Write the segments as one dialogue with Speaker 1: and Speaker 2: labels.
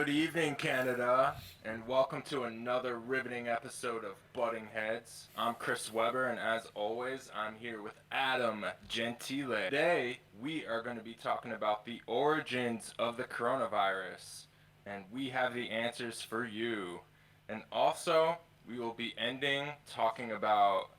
Speaker 1: Good evening, Canada, and welcome to another riveting episode of Butting Heads. I'm Chris Weber, and as always, I'm here with Adam Gentile. Today, we are going to be talking about the origins of the coronavirus, and we have the answers for you. And also, we will be ending talking about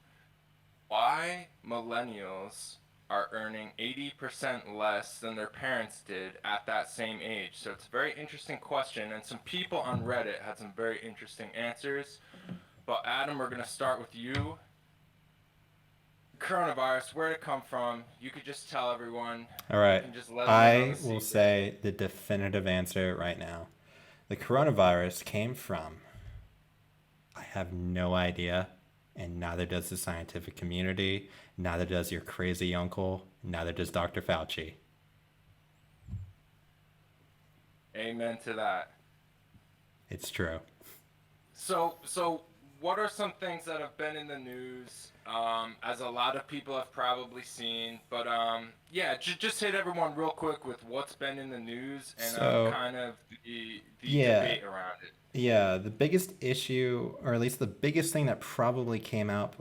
Speaker 1: why millennials are earning 80% less than their parents did at that same age. So it's a very interesting question, and some people on Reddit had some very interesting answers. But Adam, we're going to start with you. Coronavirus, where did it come from? You could just tell everyone.
Speaker 2: All right.
Speaker 1: You can just let them in on the
Speaker 2: I will
Speaker 1: secret.
Speaker 2: say the definitive answer right now. The coronavirus came from, I have no idea, and neither does the scientific community, neither does your crazy uncle, neither does Dr. Fauci.
Speaker 1: Amen to that.
Speaker 2: It's true.
Speaker 1: So what are some things that have been in the news? As a lot of people have probably seen, but yeah, just hit everyone real quick with what's been in the news and
Speaker 2: So,
Speaker 1: kind of the
Speaker 2: yeah,
Speaker 1: debate around it.
Speaker 2: yeah, the biggest issue, or at least the biggest thing that probably came out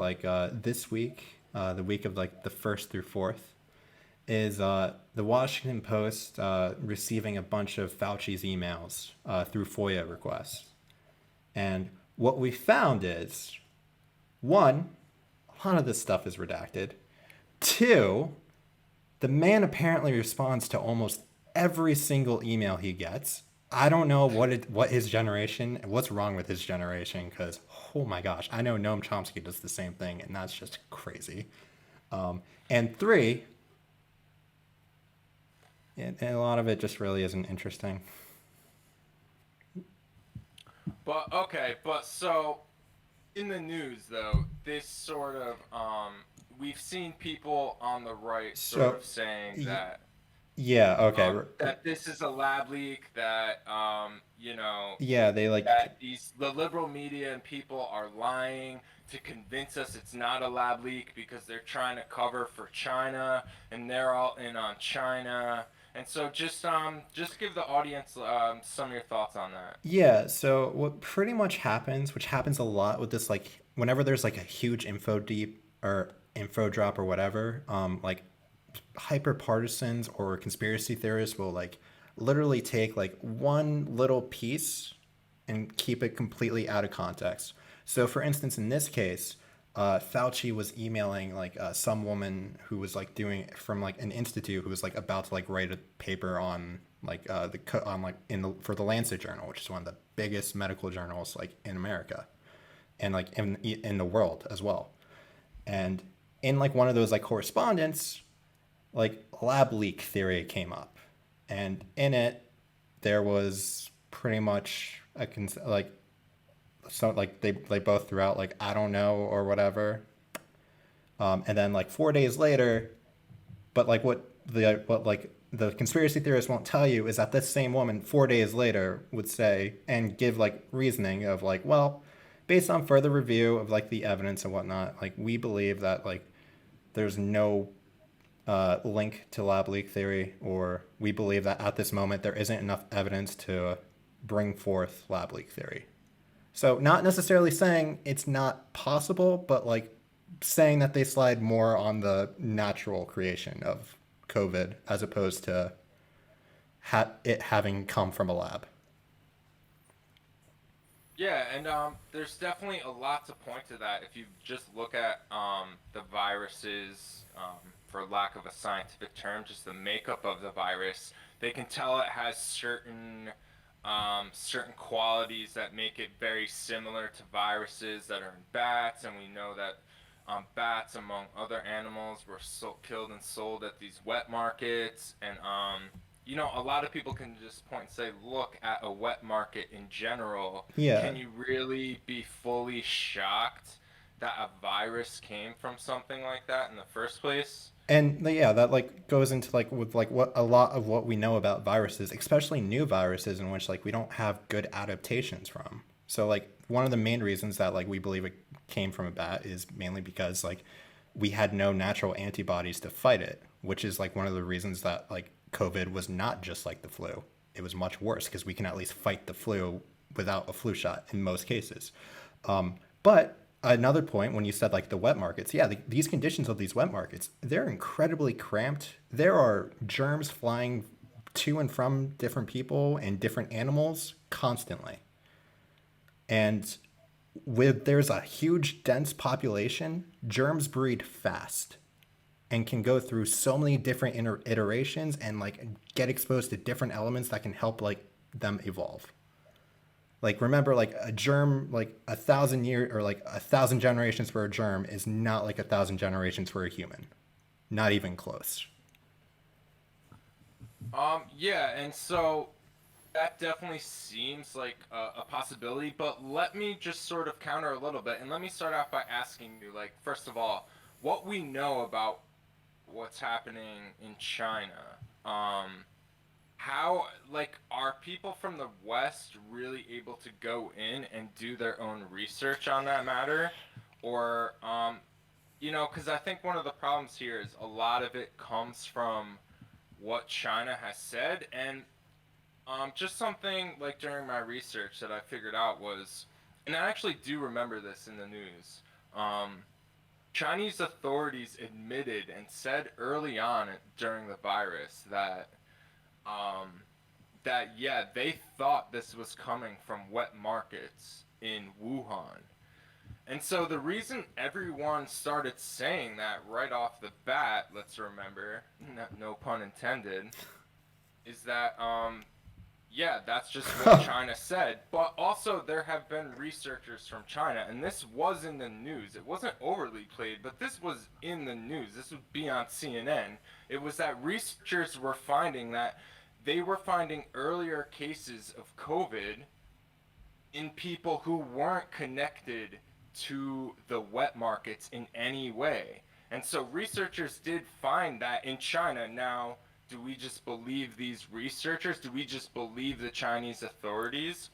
Speaker 2: this week, the week of like the 1st through 4th, is the Washington Post receiving a bunch of Fauci's emails through FOIA requests. And what we found is one, a lot of this stuff is redacted. Two, the man apparently responds to almost every single email he gets. I don't know what his generation, what's wrong with his generation, because oh my gosh, I know Noam Chomsky does the same thing, and that's just crazy. And three, and a lot of it just really isn't interesting.
Speaker 1: But okay, but so in the news though, this sort of we've seen people on the right sort
Speaker 2: So,
Speaker 1: of saying
Speaker 2: y-
Speaker 1: that
Speaker 2: yeah, okay,
Speaker 1: that this is a lab leak, that
Speaker 2: yeah, they like
Speaker 1: that the liberal media and people are lying to convince us it's not a lab leak because they're trying to cover for China and they're all in on China. And so just give the audience some of your thoughts on that.
Speaker 2: Yeah, so what pretty much happens, which happens a lot with this, like whenever there's like a huge info deep or info drop or whatever, like hyper partisans or conspiracy theorists will like literally take like one little piece and keep it completely out of context. So, for instance, in this case, Fauci was emailing like some woman who was like doing from like an institute who was like about to like write a paper on on like in the for the Lancet Journal, which is one of the biggest medical journals like in America and like in the world as well. And in like one of those like correspondence, like lab leak theory came up, and in it there was pretty much like so like they both threw out like I don't know or whatever, and then like 4 days later, but like what like the conspiracy theorists won't tell you is that this same woman 4 days later would say and give like reasoning of like, well, based on further review of like the evidence and whatnot, like we believe that like there's no link to lab leak theory, or we believe that at this moment there isn't enough evidence to bring forth lab leak theory. So not necessarily saying it's not possible, but like saying that they slide more on the natural creation of COVID as opposed to it having come from a lab.
Speaker 1: Yeah, and there's definitely a lot to point to that. If you just look at the viruses, for lack of a scientific term, just the makeup of the virus, they can tell it has certain qualities that make it very similar to viruses that are in bats, and we know that bats, among other animals, were killed and sold at these wet markets, and a lot of people can just point and say, look at a wet market in general.
Speaker 2: Yeah,
Speaker 1: Can you really be fully shocked that a virus came from something like that in the first place?
Speaker 2: and yeah, that like goes into like with like what a lot of what we know about viruses, especially new viruses in which like we don't have good adaptations from. So like one of the main reasons that like we believe it came from a bat is mainly because like we had no natural antibodies to fight it, which is like one of the reasons that like COVID was not just like the flu. it was much worse because we can at least fight the flu without a flu shot in most cases. But another point, when you said like the wet markets, yeah, these conditions of these wet markets, they're incredibly cramped. There are germs flying to and from different people and different animals constantly. And there's a huge dense population, germs breed fast and can go through so many different iterations and like get exposed to different elements that can help like them evolve. Like remember, like a germ, like 1,000 years or like 1,000 generations for a germ is not like 1,000 generations for a human. Not even close.
Speaker 1: Yeah, and so that definitely seems like a possibility, but let me just sort of counter a little bit, and let me start off by asking you, like, first of all, what we know about what's happening in China. How, like, are people from the West really able to go in and do their own research on that matter? Or, because I think one of the problems here is a lot of it comes from what China has said, and just something like during my research that I figured out was, and I actually do remember this in the news. Um, Chinese authorities admitted and said early on during the virus um, that yeah, they thought this was coming from wet markets in Wuhan. And so the reason everyone started saying that right off the bat, let's remember, no pun intended, is that yeah, that's just what China said. But also, there have been researchers from China, and this was in the news. It wasn't overly played, but this was in the news. This would be on CNN. It was that researchers were finding that they were finding earlier cases of COVID in people who weren't connected to the wet markets in any way. And so researchers did find that in China. Now, do we just believe these researchers? Do we just believe the Chinese authorities?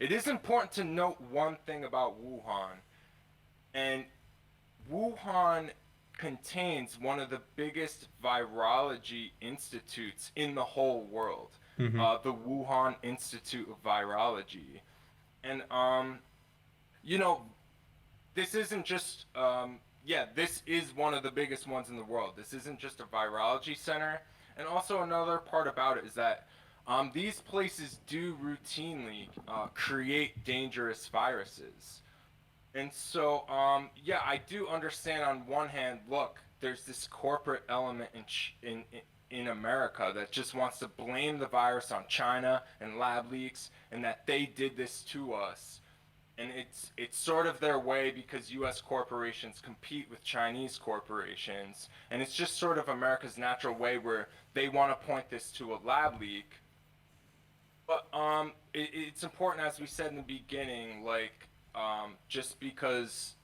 Speaker 1: It is important to note one thing about Wuhan. And Wuhan contains one of the biggest virology institutes in the whole world,
Speaker 2: Mm-hmm.
Speaker 1: the Wuhan Institute of Virology. And, you know, this isn't just, yeah, this is one of the biggest ones in the world. This isn't just a virology center. And also another part about it is that these places do routinely create dangerous viruses. And so, yeah, I do understand on one hand, look, there's this corporate element in America that just wants to blame the virus on China and lab leaks and that they did this to us. And it's sort of their way because U.S. corporations compete with Chinese corporations, and it's just sort of America's natural way where they want to point this to a lab leak. But it's important, as we said in the beginning, like just because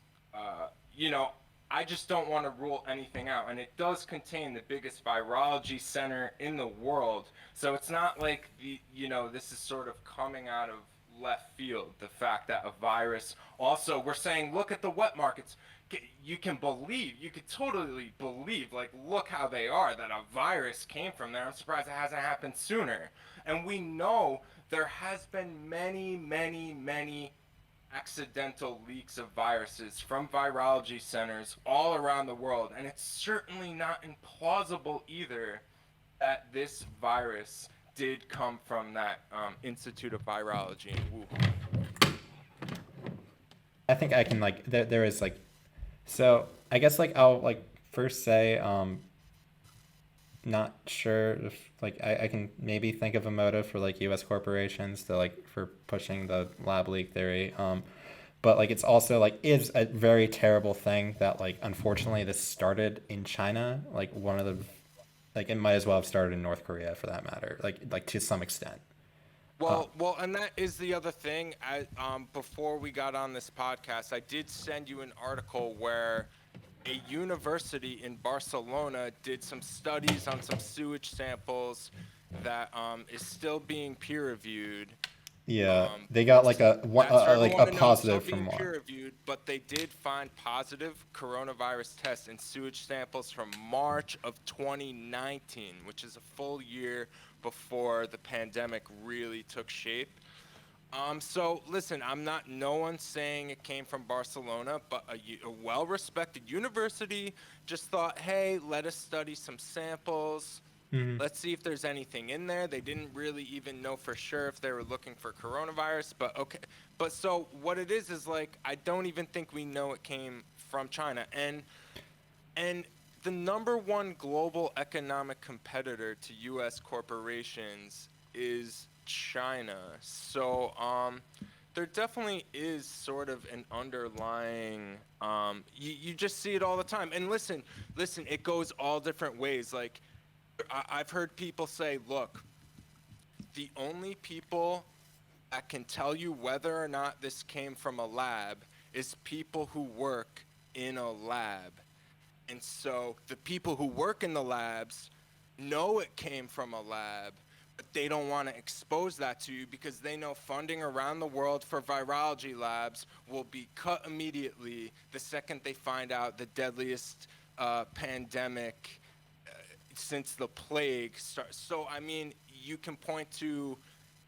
Speaker 1: you know, I just don't want to rule anything out, and it does contain the biggest virology center in the world. So it's not like this is sort of coming out of left field. The fact that a virus, also, we're saying, look at the wet markets. You can believe, you could totally believe, like, look how they are, that a virus came from there. I'm surprised it hasn't happened sooner. And we know there has been many, many, many accidental leaks of viruses from virology centers all around the world. And it's certainly not implausible either that this virus did come from that Institute of Virology in Wuhan.
Speaker 2: I think I can like there is like, so I guess like I'll like first say not sure if like I can maybe think of a motive for like U.S. corporations to like for pushing the lab leak theory. But like it's also like is a very terrible thing that like unfortunately this started in China. Like one of the like it might as well have started in North Korea for that matter. Like to some extent.
Speaker 1: Well, and that is the other thing. Before we got on this podcast, I did send you an article where a university in Barcelona did some studies on some sewage samples that is still being peer reviewed.
Speaker 2: Yeah, they got like
Speaker 1: That's for
Speaker 2: like
Speaker 1: everyone
Speaker 2: a
Speaker 1: to know. It's
Speaker 2: positive
Speaker 1: all being
Speaker 2: from one.
Speaker 1: peer reviewed, but they did find positive coronavirus tests in sewage samples from March of 2019, which is a full year before the pandemic really took shape. So listen, no one's saying it came from Barcelona, but a well-respected university just thought, hey, let us study some samples.
Speaker 2: Hmm.
Speaker 1: Let's see if there's anything in there. They didn't really even know for sure if they were looking for coronavirus, but okay. But so what it is like I don't even think we know it came from China. And the number one global economic competitor to US corporations is China. So there definitely is sort of an underlying you just see it all the time. And listen, it goes all different ways. Like I've heard people say, look, the only people that can tell you whether or not this came from a lab is people who work in a lab. And so the people who work in the labs know it came from a lab, but they don't want to expose that to you because they know funding around the world for virology labs will be cut immediately the second they find out the deadliest pandemic since the plague starts. So, I mean, you can point to,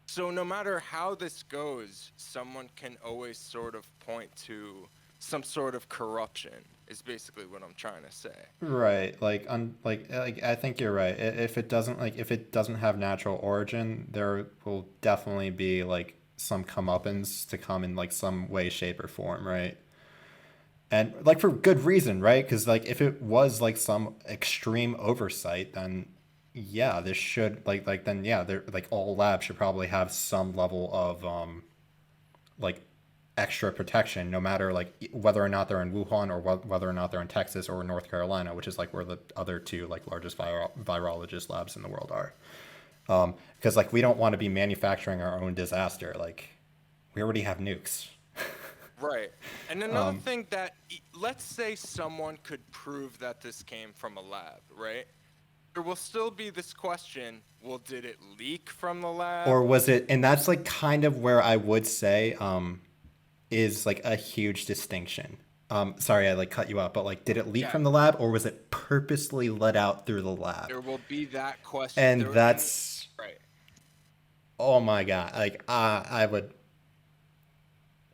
Speaker 1: so no matter how this goes, someone can always sort of point to some sort of corruption, is basically what I'm trying to say.
Speaker 2: Right, like I think you're right. If it doesn't if it doesn't have natural origin, there will definitely be like some comeuppance to come in like some way, shape, or form, right? And like for good reason, right? Because like if it was like some extreme oversight, then yeah, this should then yeah, there like all labs should probably have some level of like extra protection, no matter like whether or not they're in Wuhan or whether or not they're in Texas or North Carolina, which is like where the other two like largest virologist labs in the world are. Because like we don't want to be manufacturing our own disaster. Like we already have nukes.
Speaker 1: Right. And another thing that, let's say someone could prove that this came from a lab, right? There will still be this question, well, did it leak from the
Speaker 2: Or
Speaker 1: lab?
Speaker 2: was it? And that's like kind of where I would say is like a huge distinction. Sorry, I like cut you out, but like, did it leak
Speaker 1: Yeah,
Speaker 2: from the lab or was it purposely let out through the lab?
Speaker 1: there will be that question.
Speaker 2: And
Speaker 1: There and
Speaker 2: that's,
Speaker 1: right.
Speaker 2: oh my god, like I would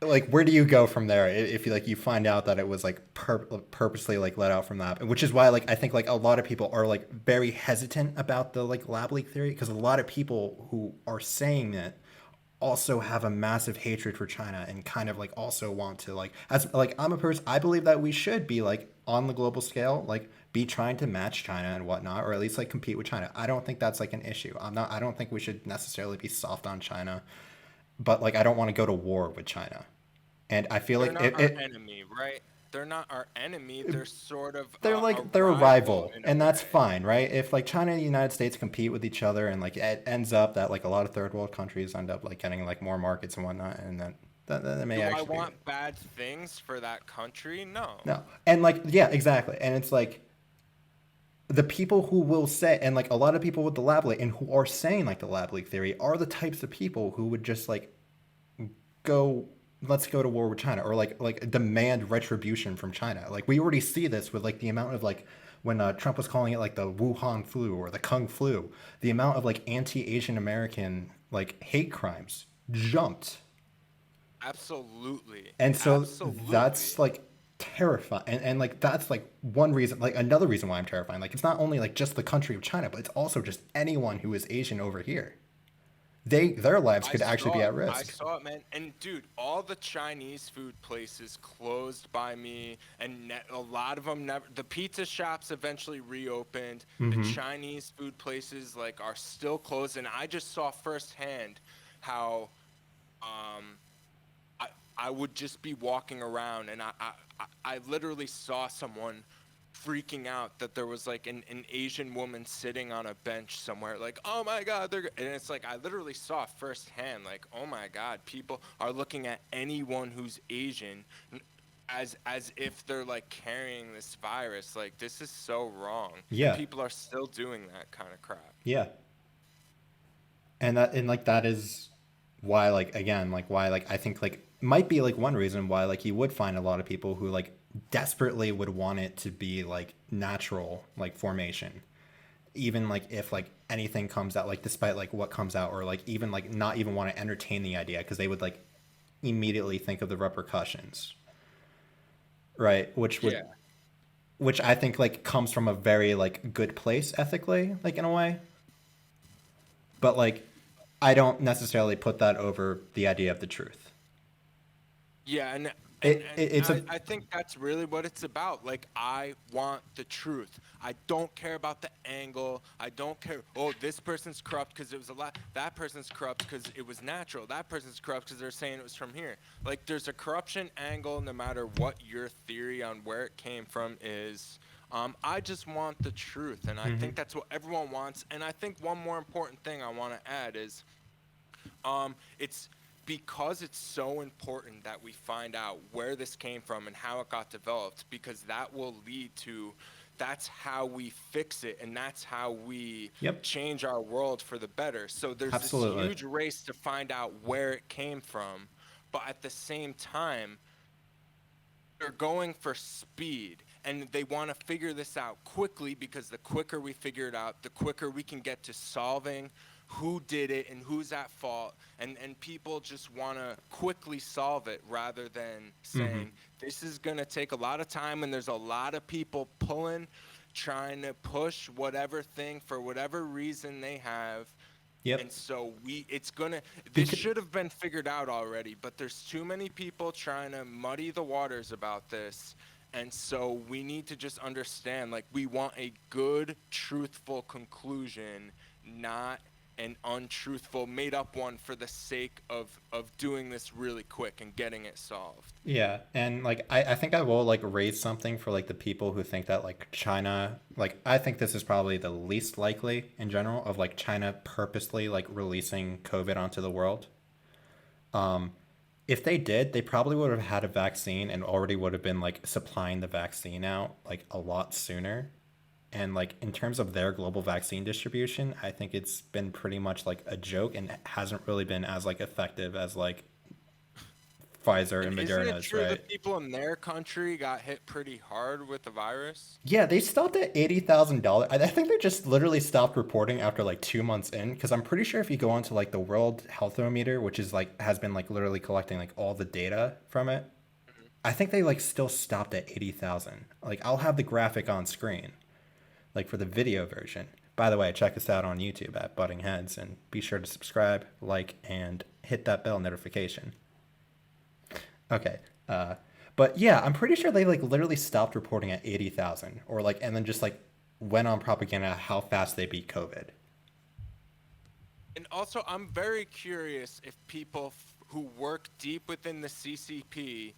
Speaker 2: like, where do you go from there if you like you find out that it was like purposely like let out from the lab, which is why like I think like a lot of people are like very hesitant about the like lab leak theory, because a lot of people who are saying it also have a massive hatred for China and kind of like also want to like, as like I'm a person, I believe that we should be like on the global scale like be trying to match China and whatnot, or at least like compete with China. I don't think that's like an issue. I don't think we should necessarily be soft on China, but like I don't want to go to war with China. And I feel
Speaker 1: They're
Speaker 2: like
Speaker 1: not our enemy, right? They're not our enemy. They're sort of a
Speaker 2: they're a
Speaker 1: rival
Speaker 2: rival,
Speaker 1: in a
Speaker 2: and that's
Speaker 1: way.
Speaker 2: fine, right? If like China and the United States compete with each other, and like it ends up that like a lot of third world countries end up like getting like more markets and whatnot, and then that may
Speaker 1: Do I
Speaker 2: actually be good.
Speaker 1: want bad things for that country? No.
Speaker 2: No, and like yeah, exactly, and it's like the people who will say, and like a lot of people with the lab leak and who are saying like the lab leak theory are the types of people who would just like go, let's go to war with China, or like demand retribution from China. Like we already see this with like the amount of like when Trump was calling it like the Wuhan flu or the Kung flu, the amount of like anti-Asian American like hate crimes jumped.
Speaker 1: Absolutely.
Speaker 2: And so that's
Speaker 1: Absolutely.
Speaker 2: like terrifying, and like that's like one reason, like another reason why I'm terrifying. Like it's not only like just the country of China, but it's also just anyone who is Asian over here. Their lives
Speaker 1: I
Speaker 2: could actually be
Speaker 1: saw it.
Speaker 2: at
Speaker 1: I
Speaker 2: risk.
Speaker 1: saw it, man. And dude, all the Chinese food places closed by me, and a lot of them never. The pizza shops eventually reopened. The Chinese food places like are still closed, and I just saw firsthand how um I I would just be walking around, and I literally saw someone freaking out that there was like an Asian woman sitting on a bench somewhere, like, oh my god, and it's like I literally saw firsthand, like, oh my god, people are looking at anyone who's Asian as if they're like carrying this virus. Like, this is so wrong, and
Speaker 2: Yeah,
Speaker 1: people are still doing that kind of crap.
Speaker 2: yeah, and that and like that is why like again like why like I think like might be like one reason why like you would find a lot of people who like desperately would want it to be like natural like formation, even like if like anything comes out, like despite like what comes out, or like even like not even want to entertain the idea because they would like immediately think of the repercussions, right?
Speaker 1: Yeah.
Speaker 2: Which I think like comes from a very like good place ethically, like in a way. But like I don't necessarily put that over the idea of the truth.
Speaker 1: Yeah, and
Speaker 2: It's a
Speaker 1: I think that's really what it's about. Like, I want the truth. I don't care about the angle. I don't care. Oh, this person's corrupt because it was a lot. That person's corrupt because it was natural. That person's corrupt because they're saying it was from here. Like, there's a corruption angle no matter what your theory on where it came from is. I just want the truth, and I think that's what everyone wants. And I think one more important thing I want to add is it's because it's so important that we find out where this came from and how it got developed, because that will lead to that's how we fix it and that's how we
Speaker 2: yep,
Speaker 1: change our world for the better. So there's this
Speaker 2: absolutely.
Speaker 1: huge race to find out where it came from, but at the same time, they're going for speed and they want to figure this out quickly, because the quicker we figure it out, the quicker we can get to solving who did it and who's at fault, and people just want to quickly solve it rather than saying this is going to take a lot of time and there's a lot of people pulling, trying to push whatever thing for whatever reason they have.
Speaker 2: Yep.
Speaker 1: And so this
Speaker 2: Because,
Speaker 1: should have been figured out already, but there's too many people trying to muddy the waters about this. And so we need to just understand, like, we want a good, truthful conclusion, not an untruthful, made up one for the sake of doing this really quick and getting it solved.
Speaker 2: yeah, and like I think I will like raise something for like the people who think that like China, like I think this is probably the least likely in general of like China purposely like releasing COVID onto the world. If they did, they probably would have had a vaccine and already would have been like supplying the vaccine out like a lot sooner. And like in terms of their global vaccine distribution, I think it's been pretty much like a joke and hasn't really been as like effective as like Pfizer
Speaker 1: And
Speaker 2: and
Speaker 1: isn't it
Speaker 2: Moderna's,
Speaker 1: true
Speaker 2: right?
Speaker 1: that people in their country got hit pretty hard with the virus?
Speaker 2: Yeah, they stopped at $80,000. I think they just literally stopped reporting after like 2 months in, because I'm pretty sure if you go onto like the World Health Meter, which is like has been like literally collecting like all the data from it, I think they like still stopped at 80,000. Like I'll have the graphic on screen, like for the video version. By the way, check us out on YouTube at Butting Heads, and be sure to subscribe, like, and hit that bell notification. Okay. But yeah, I'm pretty sure they like literally stopped reporting at 80,000, or like, and then just like went on propaganda how fast they beat COVID.
Speaker 1: And also, I'm very curious if people who work deep within the CCP,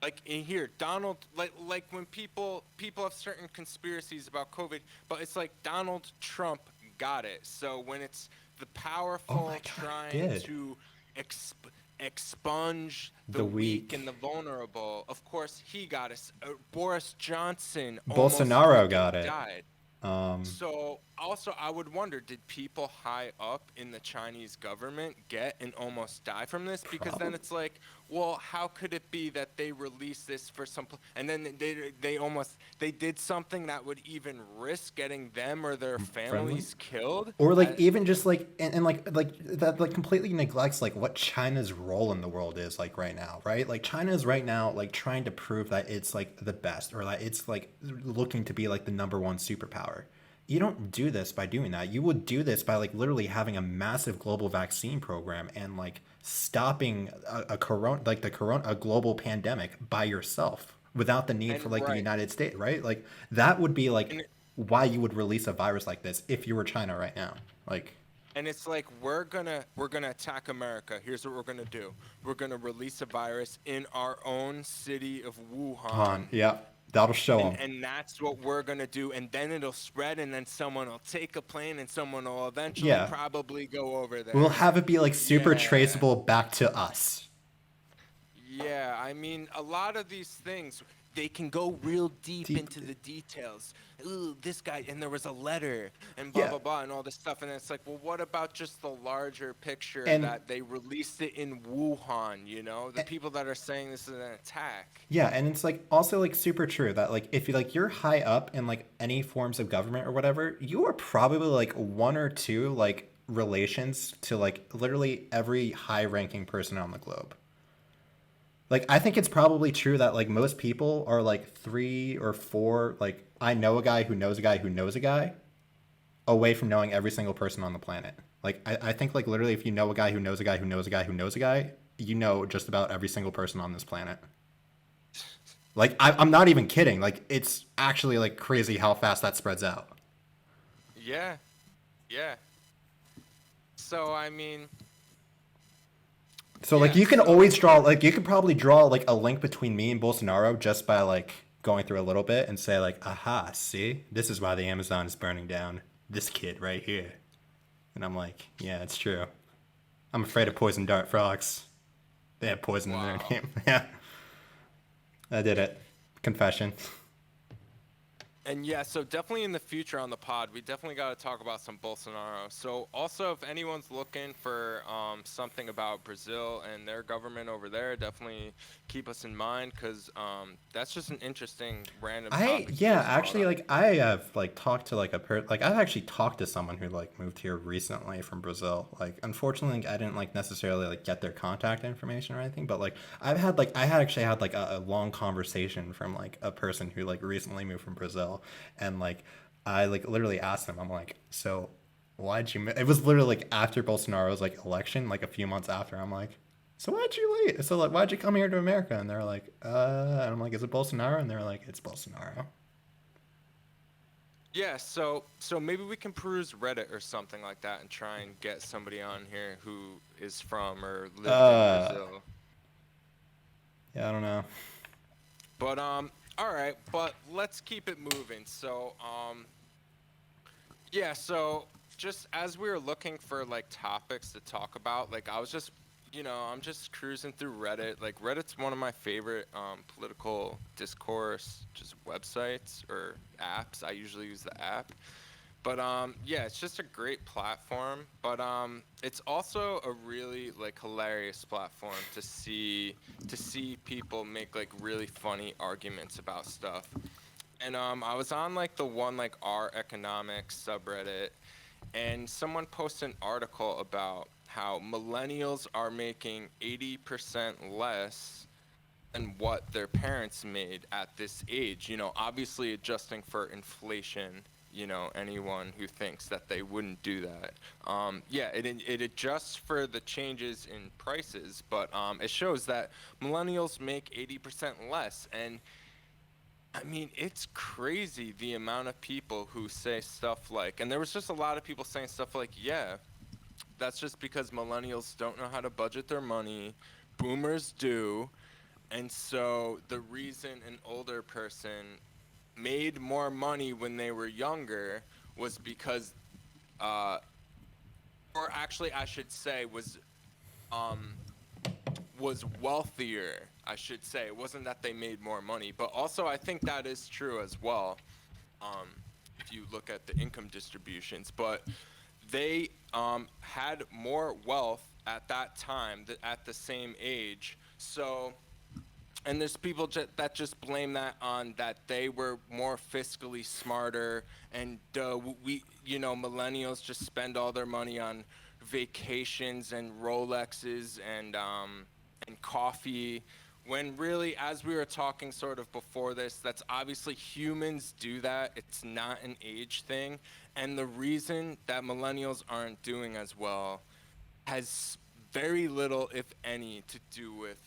Speaker 1: like in here, Donald, like when people have certain conspiracies about COVID, but it's like Donald Trump got it. So when it's the
Speaker 2: Oh my
Speaker 1: powerful
Speaker 2: God, it
Speaker 1: trying
Speaker 2: did.
Speaker 1: to exp- expunge the
Speaker 2: The
Speaker 1: weak and
Speaker 2: week.
Speaker 1: the vulnerable, of course he got it. Boris Johnson almost
Speaker 2: Bolsonaro
Speaker 1: freaking
Speaker 2: got it.
Speaker 1: died.
Speaker 2: Um,
Speaker 1: So also, I would wonder, did people high up in the Chinese government get and almost die from this? Because then
Speaker 2: Probably
Speaker 1: it's like, well, how could it be that they released this for and then they did something that would even risk getting them or their
Speaker 2: friendly.
Speaker 1: families killed?
Speaker 2: Or like even just like and like that like completely neglects like what China's role in the world is like right now, right? Like China is right now like trying to prove that it's like the best, or that it's like looking to be like the number one superpower. You don't do this by doing that. You would do this by like literally having a massive global vaccine program and like stopping a corona, like the corona, a global pandemic by yourself without the need for
Speaker 1: And
Speaker 2: like the
Speaker 1: right,
Speaker 2: United States, right? Like that would be like
Speaker 1: and
Speaker 2: why you would release a virus like this if you were China right now. Like,
Speaker 1: and it's like we're gonna attack America. Here's what we're gonna do. We're gonna release a virus in our own city of
Speaker 2: Han,
Speaker 1: Wuhan.
Speaker 2: yeah, that'll show
Speaker 1: and
Speaker 2: them.
Speaker 1: and that's what we're gonna do, and then it'll spread, and then someone will take a plane and someone will eventually
Speaker 2: Yeah,
Speaker 1: probably go over
Speaker 2: we'll
Speaker 1: there.
Speaker 2: have it be like super
Speaker 1: Yeah,
Speaker 2: traceable back to us.
Speaker 1: yeah, I mean, a lot of these things, they can go real deep
Speaker 2: Deep.
Speaker 1: into the details. Ooh, this guy, and there was a letter, and blah
Speaker 2: Yeah.
Speaker 1: blah blah, and all this stuff. And it's like, well, what about just the larger picture
Speaker 2: And
Speaker 1: that they released it in Wuhan? You know, the people that are saying this is an attack.
Speaker 2: yeah, and it's like also like super true that like if you like you're high up in like any forms of government or whatever, you are probably like one or two like relations to like literally every high ranking person on the globe. Like I think it's probably true that like most people are like three or four, like I know a guy who knows a guy who knows a guy away from knowing every single person on the planet. Like I think like literally if you know a guy who knows a guy who knows a guy who knows a guy, you know just about every single person on this planet. Like I'm not even kidding. Like it's actually like crazy how fast that spreads out.
Speaker 1: Yeah, yeah. So I mean,
Speaker 2: So like
Speaker 1: yeah.
Speaker 2: you can
Speaker 1: So
Speaker 2: always draw like you could probably draw like a link between me and Bolsonaro just by like going through a little bit and say like, aha, see, this is why the Amazon is burning down. This kid right here. And I'm like, yeah, it's true. I'm afraid of poison dart frogs. They have poison in their
Speaker 1: wow.
Speaker 2: name. Yeah, I did it. Confession.
Speaker 1: And yeah, so definitely in the future on the pod, we definitely got to talk about some Bolsonaro. So also, if anyone's looking for something about Brazil and their government over there, definitely keep us in mind because that's just an interesting random
Speaker 2: I
Speaker 1: topic you
Speaker 2: yeah,
Speaker 1: just brought
Speaker 2: actually
Speaker 1: up.
Speaker 2: like I have like talked to like like I've actually talked to someone who like moved here recently from Brazil. Like unfortunately like, I didn't like necessarily like get their contact information or anything, but like I had actually had like a long conversation from like a person who like recently moved from Brazil and like I like literally asked them I'm like, "So why'd you it was literally like after Bolsonaro's like election, like a few months after. I'm like, so why'd you leave? So like, why'd you come here to America? And they're like, and I'm like, is it Bolsonaro? And they're like, it's Bolsonaro.
Speaker 1: Yeah, so maybe we can peruse Reddit or something like that and try and get somebody on here who is from or lived in
Speaker 2: Uh,
Speaker 1: Brazil.
Speaker 2: yeah, I don't know.
Speaker 1: But all right, but let's keep it moving. So yeah, so just as we were looking for like topics to talk about, like I was just, I'm just cruising through Reddit. Like Reddit's one of my favorite political discourse just websites or apps. I usually use the app. But yeah, it's just a great platform, but it's also a really like hilarious platform to see people make like really funny arguments about stuff. And I was on like the one like R economics subreddit, and someone posted an article about how millennials are making 80% less than what their parents made at this age. You know, obviously adjusting for inflation. You know, anyone who thinks that they wouldn't do that. Yeah, it adjusts for the changes in prices, but it shows that millennials make 80% less. And I mean, it's crazy the amount of people who say stuff like, and there was just a lot of people saying stuff like, yeah, that's just because millennials don't know how to budget their money, boomers do, and so the reason an older person made more money when they were younger was because, uh, or actually, I should say, um, was wealthier, I should say. It wasn't that they made more money, but also I think that is true as well. Um, if you look at the income distributions, but they had more wealth at that time, at the same age. So, and there's people that just blame that on that they were more fiscally smarter, and we, millennials just spend all their money on vacations and Rolexes and coffee. When really, as we were talking sort of before this, that's obviously humans do that. It's not an age thing. And the reason that millennials aren't doing as well has very little, if any, to do with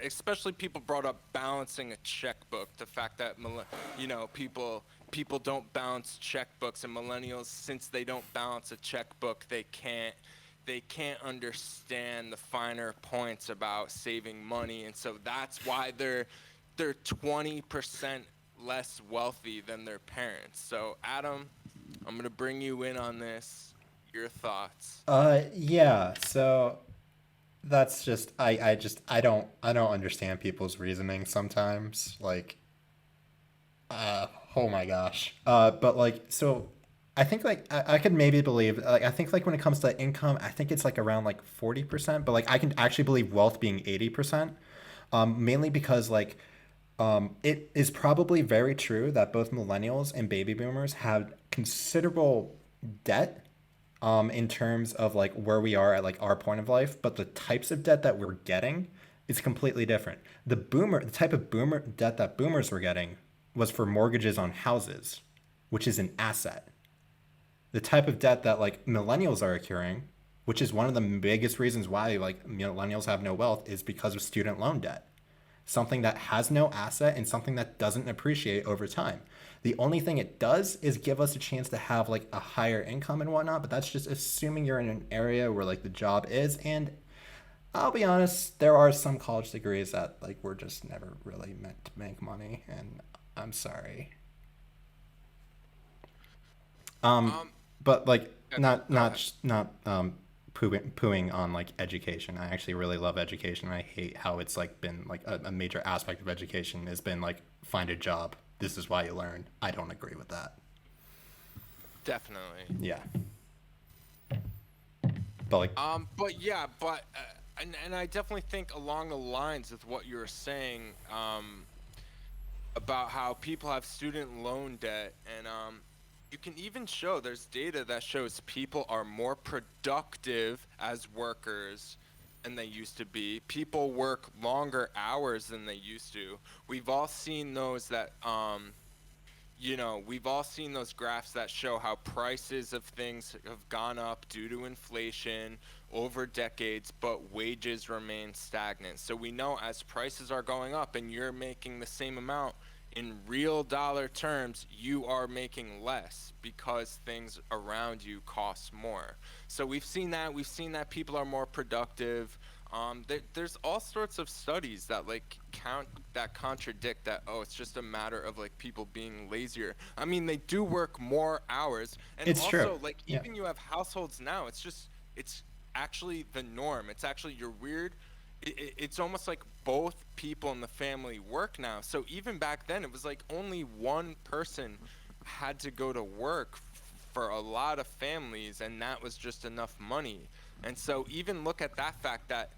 Speaker 1: especially people brought up balancing a checkbook. The fact that people don't balance checkbooks, and millennials, since they don't balance a checkbook, they can't understand the finer points about saving money, and so that's why they're 20% less wealthy than their parents. So Adam, I'm gonna bring you in on this. Your thoughts?
Speaker 2: Yeah. So that's just I don't understand people's reasoning sometimes. Like, oh my gosh. But like, so I think like I could maybe believe like I think like when it comes to income, I think it's like around like 40%. But like I can actually believe wealth being 80%. Mainly because like it is probably very true that both millennials and baby boomers have considerable debt in terms of like where we are at like our point of life, but the types of debt that we're getting is completely different. The type of boomer debt that boomers were getting was for mortgages on houses, which is an asset. The type of debt that like millennials are accruing, which is one of the biggest reasons why like millennials have no wealth, is because of student loan debt, something that has no asset and something that doesn't appreciate over time. The only thing it does is give us a chance to have like a higher income and whatnot, but that's just assuming you're in an area where like the job is. And I'll be honest, there are some college degrees that like we're just never really meant to make money, and I'm sorry.
Speaker 1: Um,
Speaker 2: But like
Speaker 1: yeah,
Speaker 2: not
Speaker 1: go
Speaker 2: not
Speaker 1: ahead.
Speaker 2: not pooing on like education. I actually really love education. I hate how it's like been like a major aspect of education has been like find a job. This is why you learn. I don't agree with that.
Speaker 1: Definitely.
Speaker 2: Yeah, but like
Speaker 1: But yeah, but and I definitely think along the lines of what you were saying, about how people have student loan debt, and you can even show there's data that shows people are more productive as workers than they used to be. People work longer hours than they used to. We've all seen those that we've all seen those graphs that show how prices of things have gone up due to inflation over decades, but wages remain stagnant. So we know as prices are going up and you're making the same amount in real dollar terms, you are making less because things around you cost more. So we've seen that. We've seen that people are more productive. There's all sorts of studies that like count that contradict that. Oh, it's just a matter of like people being lazier. I mean, they do work more hours, and
Speaker 2: it's true.
Speaker 1: also like
Speaker 2: Yeah,
Speaker 1: even you have households now. It's actually the norm. It's actually you're weird. It's almost like both people in the family work now. So even back then, it was like only one person had to go to work for a lot of families, and that was just enough money. And so even look at that fact that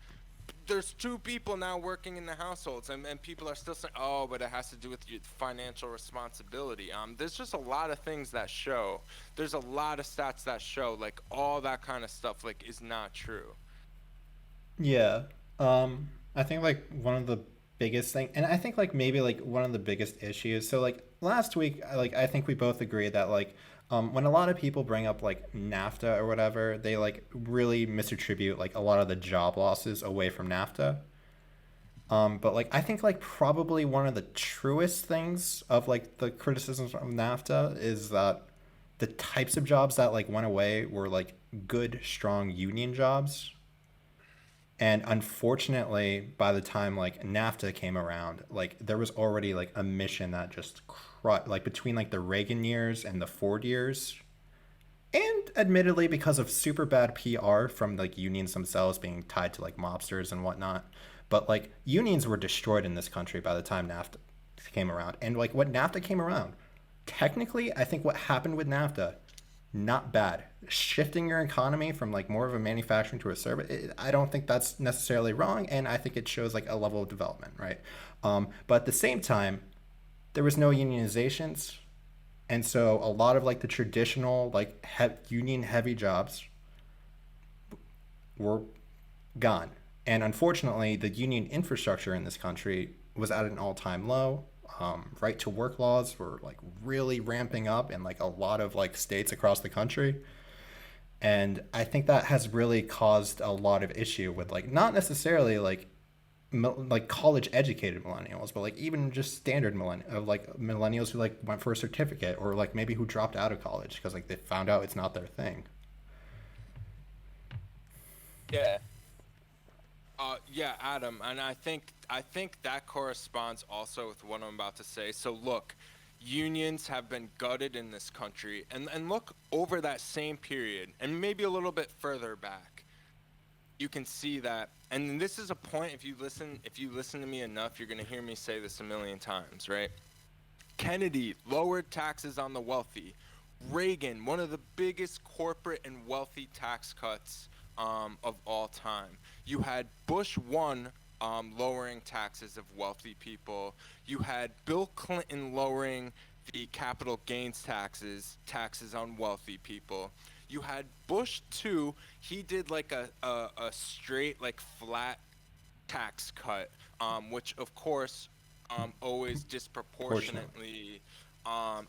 Speaker 1: there's two people now working in the households, and people are still saying, oh, but it has to do with your financial responsibility. There's just a lot of things that show, there's a lot of stats that show like all that kind of stuff like is not true.
Speaker 2: yeah. I think like one of the biggest thing, and I think like maybe like one of the biggest issues. So like last week, like I think we both agreed that like when a lot of people bring up like NAFTA or whatever, they like really misattribute like a lot of the job losses away from NAFTA. But like I think like probably one of the truest things of like the criticisms of NAFTA is that the types of jobs that like went away were like good, strong union jobs. And unfortunately, by the time like NAFTA came around, like there was already like a mission that just like between like the Reagan years and the Ford years, and admittedly because of super bad PR from like unions themselves being tied to like mobsters and whatnot. But like unions were destroyed in this country by the time NAFTA came around. And like what NAFTA came around, technically, I think what happened with NAFTA, not bad. Shifting your economy from like more of a manufacturing to a service, I don't think that's necessarily wrong, and I think it shows like a level of development, right? But at the same time, there was no unionizations, and so a lot of like the traditional like union heavy jobs were gone. And unfortunately, the union infrastructure in this country was at an all-time low. Right to work laws were like really ramping up in like a lot of like states across the country. And I think that has really caused a lot of issue with like not necessarily like college educated millennials, but like even just standard millennials who like went for a certificate or like maybe who dropped out of college because like they found out it's not their thing.
Speaker 1: Yeah. Yeah, Adam, and I think that corresponds also with what I'm about to say. So look, unions have been gutted in this country, and look over that same period, and maybe a little bit further back. you can see that, and this is a point, if you listen to me enough, you're going to hear me say this a million times, right? Kennedy lowered taxes on the wealthy. Reagan, one of the biggest corporate and wealthy tax cuts of all time. You had Bush 1 lowering taxes of wealthy people. You had Bill Clinton lowering the capital gains taxes on wealthy people. You had Bush 2, he did like a straight, like flat tax cut, which of course always
Speaker 2: Fortunately.
Speaker 1: disproportionately,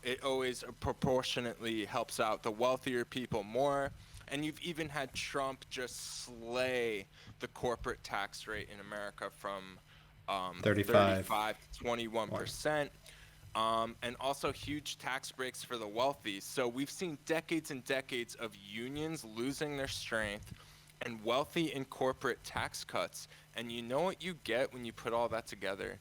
Speaker 1: it always proportionately helps out the wealthier people more. And you've even had Trump just slay the corporate tax rate in America from
Speaker 2: 35.
Speaker 1: 35 to
Speaker 2: One.
Speaker 1: 21%. And also huge tax breaks for the wealthy. So we've seen decades and decades of unions losing their strength and wealthy and corporate tax cuts. And you know what you get when you put all that together?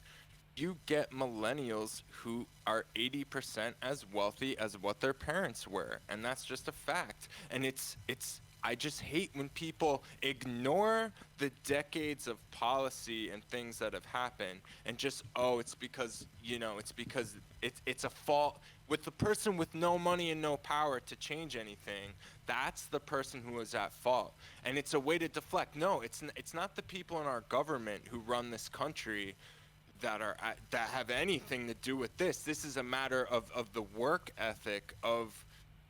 Speaker 1: You get millennials who are 80% as wealthy as what their parents were. And that's just a fact. And I just hate when people ignore the decades of policy and things that have happened and just, oh, it's because, it's a fault with the person with no money and no power to change anything. That's the person who is at fault. And it's a way to deflect. No, it's not the people in our government who run this country that have anything to do with this. This is a matter of the work ethic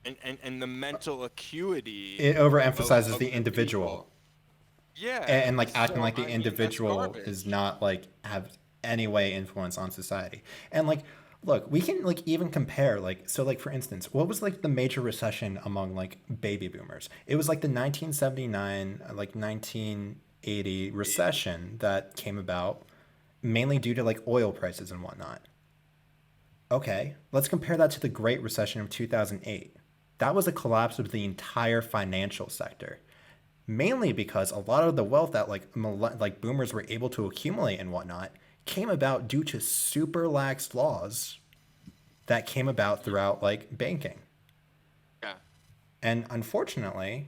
Speaker 1: and the mental acuity
Speaker 2: It overemphasizes
Speaker 1: of
Speaker 2: the
Speaker 1: the people.
Speaker 2: individual,
Speaker 1: Yeah.
Speaker 2: and like acting
Speaker 1: So
Speaker 2: like the
Speaker 1: I mean, that's
Speaker 2: individual is
Speaker 1: garbage.
Speaker 2: not like have any way influence on society. And like, look, we can like even compare, like, so like for instance, what was like the major recession among like baby boomers? It was like the 1979 like 1980 recession that came about mainly due to like oil prices and whatnot. Okay, let's compare that to the Great Recession of 2008. That was a collapse of the entire financial sector, mainly because a lot of the wealth that like boomers were able to accumulate and whatnot came about due to super lax laws that came about throughout like banking.
Speaker 1: Yeah.
Speaker 2: And unfortunately,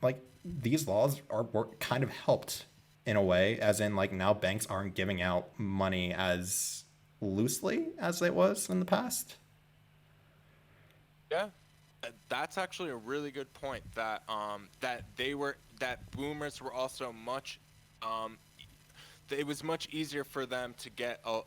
Speaker 2: like these laws were kind of helped in a way, as in like now banks aren't giving out money as loosely as it was in the past.
Speaker 1: Yeah. That's actually a really good point, that boomers were also much um it was much easier for them to get a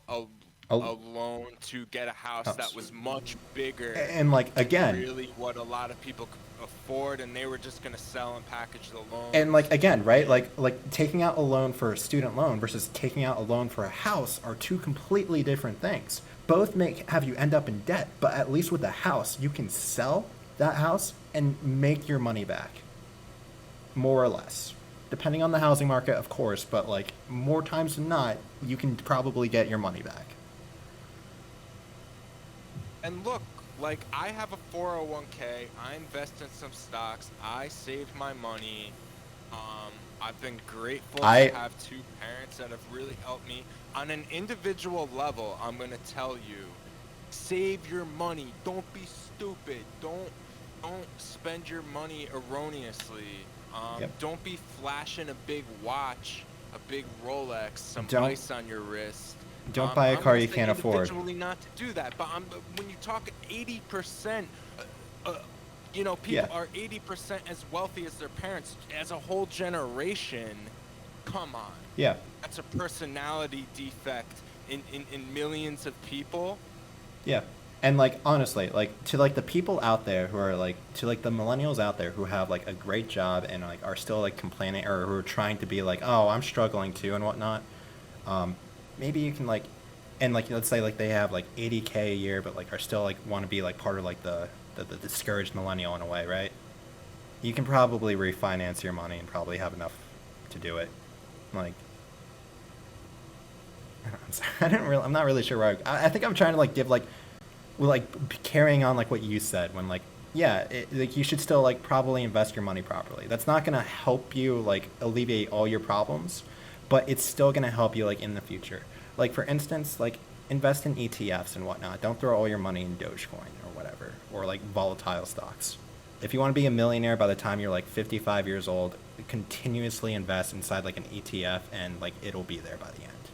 Speaker 2: Oh,
Speaker 1: loan to get a house
Speaker 2: oh,
Speaker 1: that was much bigger
Speaker 2: and like
Speaker 1: than
Speaker 2: again,
Speaker 1: really what a lot of people could afford, and they were just going to sell and package the
Speaker 2: and
Speaker 1: loans.
Speaker 2: like again, right?
Speaker 1: And
Speaker 2: Like taking out a loan for a student loan versus taking out a loan for a house are two completely different things. Both make have you end up in debt, but at least with a house, you can sell that house and make your money back, more or less. Depending on the housing market, of course, but like more times than not, you can probably get your money back.
Speaker 1: look, like I have a 401k, I invest in some stocks, I saved my money. I've been grateful to
Speaker 2: I
Speaker 1: have two parents that have really helped me on an individual level. I'm going to tell you, save your money. Don't be stupid. Don't spend your money erroneously.
Speaker 2: Yep.
Speaker 1: Don't be flashing a big watch, a big Rolex, some
Speaker 2: Don't
Speaker 1: ice on your wrist.
Speaker 2: don't buy a
Speaker 1: I'm
Speaker 2: car
Speaker 1: gonna
Speaker 2: you
Speaker 1: say
Speaker 2: can't afford.
Speaker 1: individually not to do that, but when you talk 80%, uh,
Speaker 2: Yeah.
Speaker 1: people are 80% as wealthy as their parents, as a whole generation. Come on,
Speaker 2: Yeah.
Speaker 1: that's a personality defect in millions of people.
Speaker 2: Yeah. And like honestly, like to like the people out there who are like to like the millennials out there who have like a great job and like are still like complaining or who are trying to be like, oh, I'm struggling too and whatnot. Um, maybe you can like, and like let's say like they have like 80K a year, but like are still like want to be like part of like the discouraged millennial in a way, right? You can probably refinance your money and probably have enough to do it. Like, I'm sorry, I'm not really sure where I think I'm trying to like give like well, like carrying on like what you said when like yeah like you should still like probably invest your money properly. That's not gonna help you like alleviate all your problems, but it's still gonna help you like in the future. Like for instance, like invest in ETFs and whatnot. Don't throw all your money in Dogecoin or whatever or like volatile stocks. If you want to be a millionaire by the time you're like 55 years old, continuously invest inside like an ETF, and like it'll be there by the end.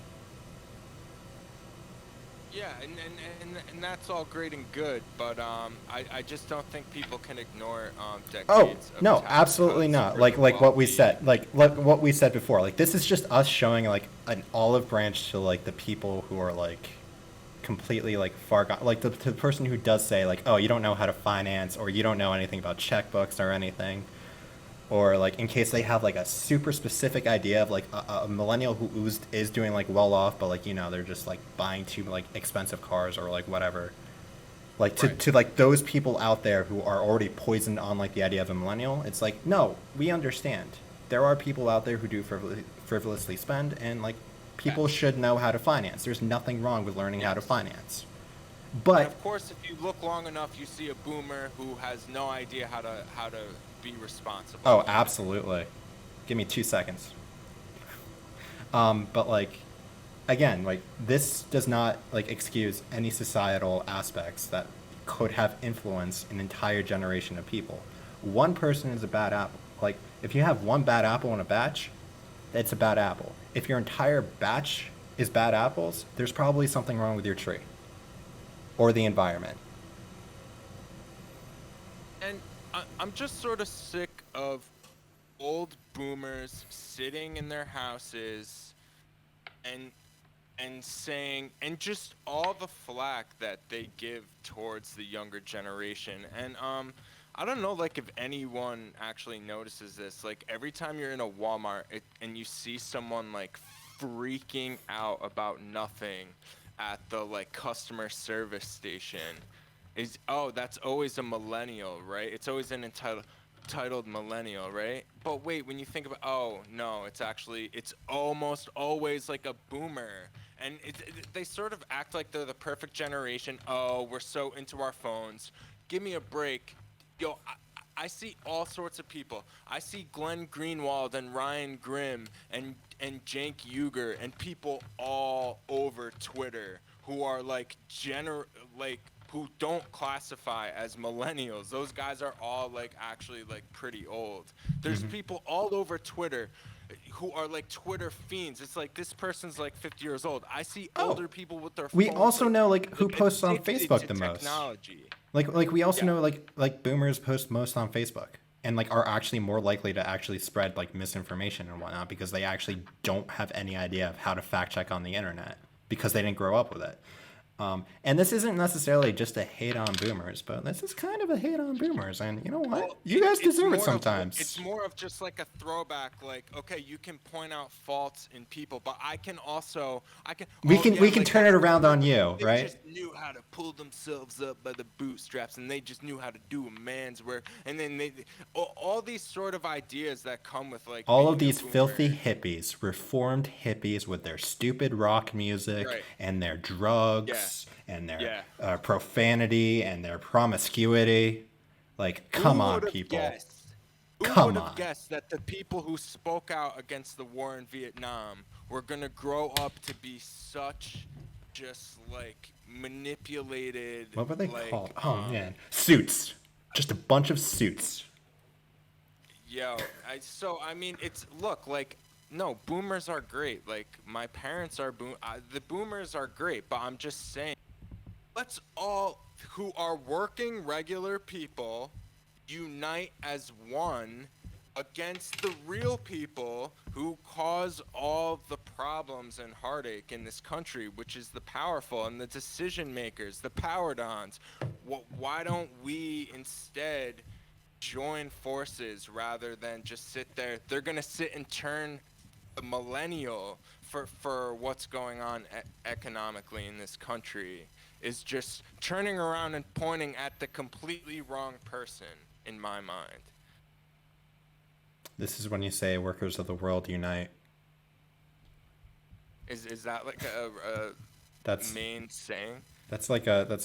Speaker 1: Yeah, and that's all great and good, but I just don't think people can ignore
Speaker 2: Oh,
Speaker 1: decades of
Speaker 2: no,
Speaker 1: tax
Speaker 2: absolutely
Speaker 1: cuts
Speaker 2: not.
Speaker 1: for the
Speaker 2: Like what we
Speaker 1: wealthy.
Speaker 2: said, like what we said before. Like this is just us showing like an olive branch to like the people who are like completely like far gone. Like the person who does say like, "Oh, you don't know how to finance or you don't know anything about checkbooks or anything." Or like in case they have like a super specific idea of like a millennial who is doing like well off, but like they're just like buying too like expensive cars or like whatever. Like
Speaker 1: Right.
Speaker 2: to like those people out there who are already poisoned on like the idea of a millennial, it's like no, we understand. There are people out there who do frivolously spend, and like people
Speaker 1: Yes.
Speaker 2: should know how to finance. There's nothing wrong with learning how to
Speaker 1: Yes.
Speaker 2: finance.
Speaker 1: And
Speaker 2: But
Speaker 1: of course, if you look long enough, you see a boomer who has no idea how to be responsible.
Speaker 2: oh, absolutely. Give me 2 seconds. But like again, like this does not like excuse any societal aspects that could have influenced an entire generation of people. One person is a bad apple. Like if you have one bad apple in a batch, it's a bad apple. If your entire batch is bad apples, there's probably something wrong with your tree or the environment.
Speaker 1: And I'm just sort of sick of old boomers sitting in their houses and saying and just all the flack that they give towards the younger generation. And I don't know like if anyone actually notices this. Like every time you're in a Walmart and you see someone like freaking out about nothing at the like customer service station, is oh, that's always a millennial, right? It's always an entitled millennial, right? But wait, when you think about, oh no, it's almost always like a boomer, and they sort of act like they're the perfect generation. Oh, we're so into our phones. Give me a break, yo. I see all sorts of people. I see Glenn Greenwald and Ryan Grimm and Cenk Uygur and people all over Twitter who are like who don't classify as millennials. Those guys are all like actually like pretty old. There's people all over Twitter who are like Twitter fiends. It's like this person's like 50 years old. I see
Speaker 2: Oh,
Speaker 1: older people with their
Speaker 2: we
Speaker 1: phones
Speaker 2: also
Speaker 1: like
Speaker 2: know like who posts on
Speaker 1: addicted
Speaker 2: Facebook
Speaker 1: to
Speaker 2: the most.
Speaker 1: technology.
Speaker 2: Like we also
Speaker 1: Yeah.
Speaker 2: know like boomers post most on Facebook and like are actually more likely to actually spread like misinformation and whatnot because they actually don't have any idea of how to fact check on the internet because they didn't grow up with it. And this isn't necessarily just a hate on boomers, but this is kind of a hate on boomers. And you know what?
Speaker 1: Well,
Speaker 2: You guys
Speaker 1: it's
Speaker 2: deserve it
Speaker 1: more of it's
Speaker 2: sometimes.
Speaker 1: more of just like a throwback. Like, okay, you can point out faults in people, but I can.
Speaker 2: We
Speaker 1: Oh
Speaker 2: can
Speaker 1: yeah,
Speaker 2: we can
Speaker 1: like
Speaker 2: turn
Speaker 1: that's
Speaker 2: it
Speaker 1: the
Speaker 2: around on
Speaker 1: perfect.
Speaker 2: you,
Speaker 1: They
Speaker 2: right?
Speaker 1: just knew how to pull themselves up by the bootstraps, and they just knew how to do a man's work. And then all these sort of ideas that come with like
Speaker 2: All of
Speaker 1: being a
Speaker 2: these
Speaker 1: boomer.
Speaker 2: filthy hippies, reformed hippies with their stupid rock music
Speaker 1: Right.
Speaker 2: and their
Speaker 1: Yeah.
Speaker 2: drugs and their
Speaker 1: Yeah.
Speaker 2: profanity and their promiscuity. Like, come
Speaker 1: Who
Speaker 2: on,
Speaker 1: would have
Speaker 2: people.
Speaker 1: guessed? Who would
Speaker 2: Come
Speaker 1: have
Speaker 2: on.
Speaker 1: guessed that the people who spoke out against the war in Vietnam were gonna grow up to be such just like manipulated
Speaker 2: What were they
Speaker 1: like
Speaker 2: called? Oh, man. Suits. Just a bunch of suits.
Speaker 1: I mean it's look like no, boomers are great. Like my parents are the boomers are great, but I'm just saying let's all who are working regular people unite as one against the real people who cause all the problems and heartache in this country, which is the powerful and the decision makers, the power dons. Why don't we instead join forces rather than just sit there? They're going to sit and turn the millennial for what's going on economically in this country is just turning around and pointing at the completely wrong person in my mind.
Speaker 2: This is when you say workers of the world unite.
Speaker 1: Is that like a
Speaker 2: That's
Speaker 1: main saying?
Speaker 2: that's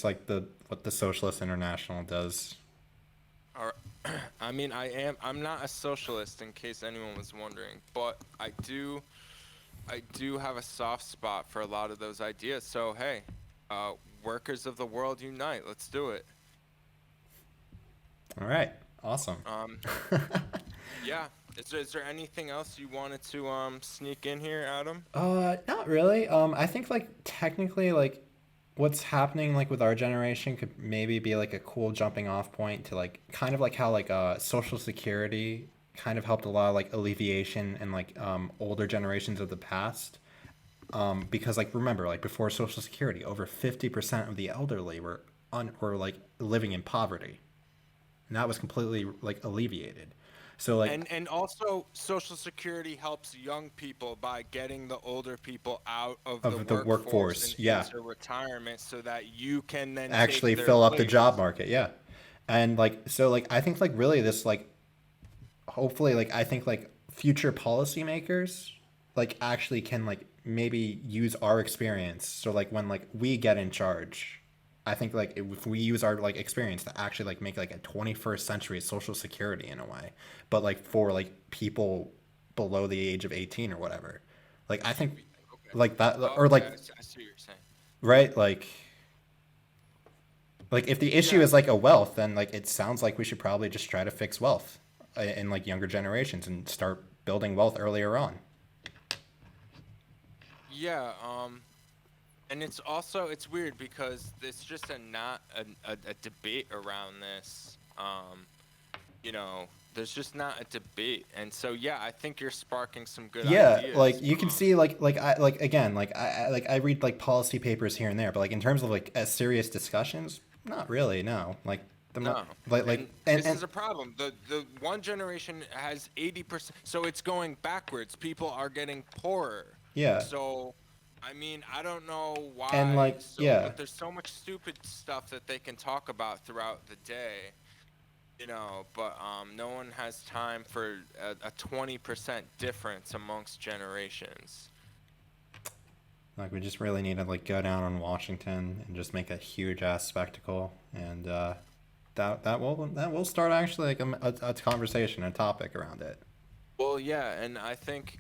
Speaker 2: like the what the Socialist International does.
Speaker 1: Or I'm not a socialist in case anyone was wondering, but I do have a soft spot for a lot of those ideas. So hey, workers of the world unite. Let's do it.
Speaker 2: All right. Awesome.
Speaker 1: Um, yeah. Is there anything else you wanted to sneak in here, Adam?
Speaker 2: Not really. I think like technically like what's happening like with our generation could maybe be like a cool jumping off point to like kind of like how like social security kind of helped a lot of like alleviation and like older generations of the past. Because like remember like before social security over 50% of the elderly were like living in poverty. And that was completely like alleviated. So like
Speaker 1: And also Social Security helps young people by getting the older people out of the
Speaker 2: of the
Speaker 1: workforce and
Speaker 2: workforce, yeah,
Speaker 1: into retirement so that you can then take
Speaker 2: actually
Speaker 1: their
Speaker 2: fill up the job
Speaker 1: place.
Speaker 2: market, yeah. And like so like I think like really this like hopefully like I think like future policymakers like actually can like maybe use our experience. So like when like we get in charge, I think like if we use our like experience to actually like make like a 21st century social security in a way, but like for like people below the age of 18 or whatever. Like I think
Speaker 1: Okay.
Speaker 2: like that
Speaker 1: Oh,
Speaker 2: or
Speaker 1: okay,
Speaker 2: like
Speaker 1: I see what you're saying.
Speaker 2: right like if the issue
Speaker 1: Yeah,
Speaker 2: is like a wealth, then like it sounds like we should probably just try to fix wealth in like younger generations and start building wealth earlier on.
Speaker 1: yeah. And it's weird because it's just a not a debate around this. There's just not a debate, and so yeah, I think you're sparking some good
Speaker 2: Yeah, like
Speaker 1: ideas.
Speaker 2: you can see like I like again like I read like policy papers here and there, but like in terms of like serious discussions, not really. No, like
Speaker 1: No,
Speaker 2: like
Speaker 1: and this is a problem. The one generation has 80%, so it's going backwards. People are getting poorer.
Speaker 2: yeah,
Speaker 1: So, I mean, I don't know
Speaker 2: and
Speaker 1: why.
Speaker 2: like
Speaker 1: So,
Speaker 2: yeah,
Speaker 1: but there's so much stupid stuff that they can talk about throughout the day, but no one has time for a 20% difference amongst generations.
Speaker 2: like we just really need to like go down on Washington and just make a huge ass spectacle, and that will start actually like a conversation, a topic around it.
Speaker 1: Well, yeah, and I think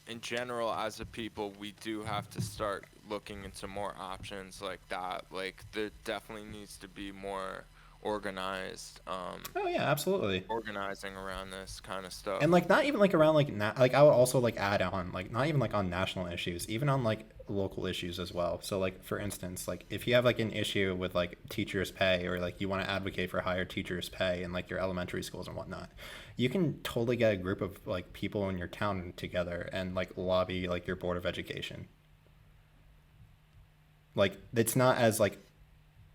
Speaker 1: in general, as a people, we do have to start looking into more options like that. Like, there definitely needs to be more organized,
Speaker 2: Oh yeah, absolutely.
Speaker 1: organizing around this kind of stuff.
Speaker 2: And like not even like around like like I would also like add on like not even like on national issues, even on like local issues as well. So like for instance, like if you have like an issue with like teachers pay, or like you want to advocate for higher teachers pay in like your elementary schools and whatnot, you can totally get a group of like people in your town together and like lobby like your board of education. Like it's not as like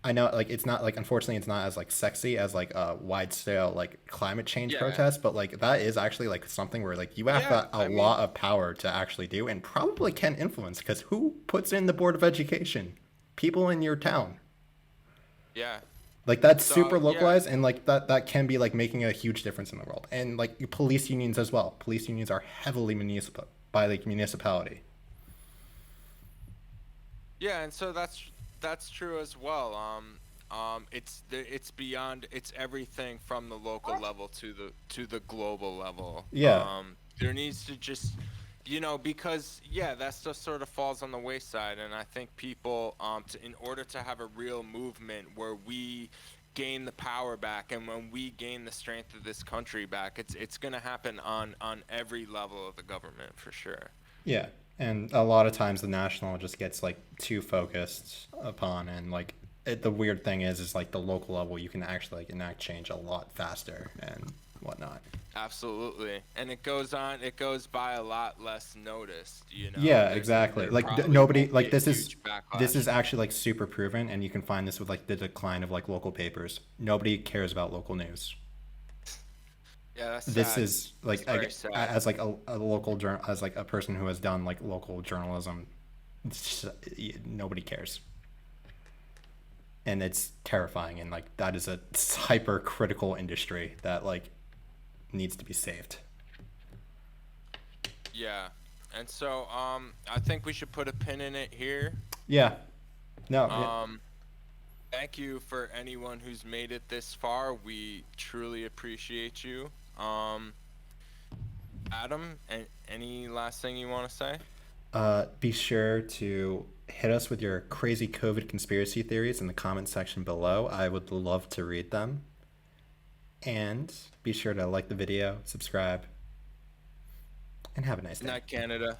Speaker 2: I know like it's not like unfortunately it's not as like sexy as like a wide scale like climate change
Speaker 1: Yeah,
Speaker 2: protest, but like that is actually like something where like you have
Speaker 1: yeah.
Speaker 2: a
Speaker 1: I mean,
Speaker 2: lot of power to actually do and probably can influence, because who puts in the board of education? People in your town.
Speaker 1: yeah.
Speaker 2: Like that's super
Speaker 1: So yeah,
Speaker 2: localized, and like that can be like making a huge difference in the world. And like police unions as well. Police unions are heavily municipal by like municipality.
Speaker 1: yeah, and so that's true as well. It's beyond, it's everything from the local level to the global level.
Speaker 2: Yeah.
Speaker 1: There needs to just, because yeah, that stuff sort of falls on the wayside, and I think people, in order to have a real movement where we gain the power back and when we gain the strength of this country back, it's gonna happen on every level of the government for sure.
Speaker 2: Yeah, and a lot of times the national just gets like too focused upon, and like the weird thing is like the local level you can actually like enact change a lot faster and whatnot.
Speaker 1: Absolutely. And it goes by a lot less noticed,
Speaker 2: Yeah,
Speaker 1: there
Speaker 2: exactly. Like
Speaker 1: probably
Speaker 2: nobody
Speaker 1: won't be
Speaker 2: like
Speaker 1: a
Speaker 2: this
Speaker 1: huge
Speaker 2: is
Speaker 1: backlash.
Speaker 2: actually like super proven, and you can find this with like the decline of like local papers. Nobody cares about local news.
Speaker 1: Yeah, that's
Speaker 2: This
Speaker 1: sad.
Speaker 2: is
Speaker 1: That's
Speaker 2: like
Speaker 1: very sad.
Speaker 2: as like a local as like a person who has done like local journalism, nobody cares, and it's terrifying, and like that is a hyper critical industry that like needs to be saved.
Speaker 1: Yeah. And so I think we should put a pin in it here.
Speaker 2: Yeah. No. Yeah.
Speaker 1: Um Thank you for anyone who's made it this far. We truly appreciate you. Adam, any last thing you want to say?
Speaker 2: Be sure to hit us with your crazy COVID conspiracy theories in the comment section below. I would love to read them. And be sure to like the video, subscribe, and have a nice
Speaker 1: Good
Speaker 2: day.
Speaker 1: night, Canada.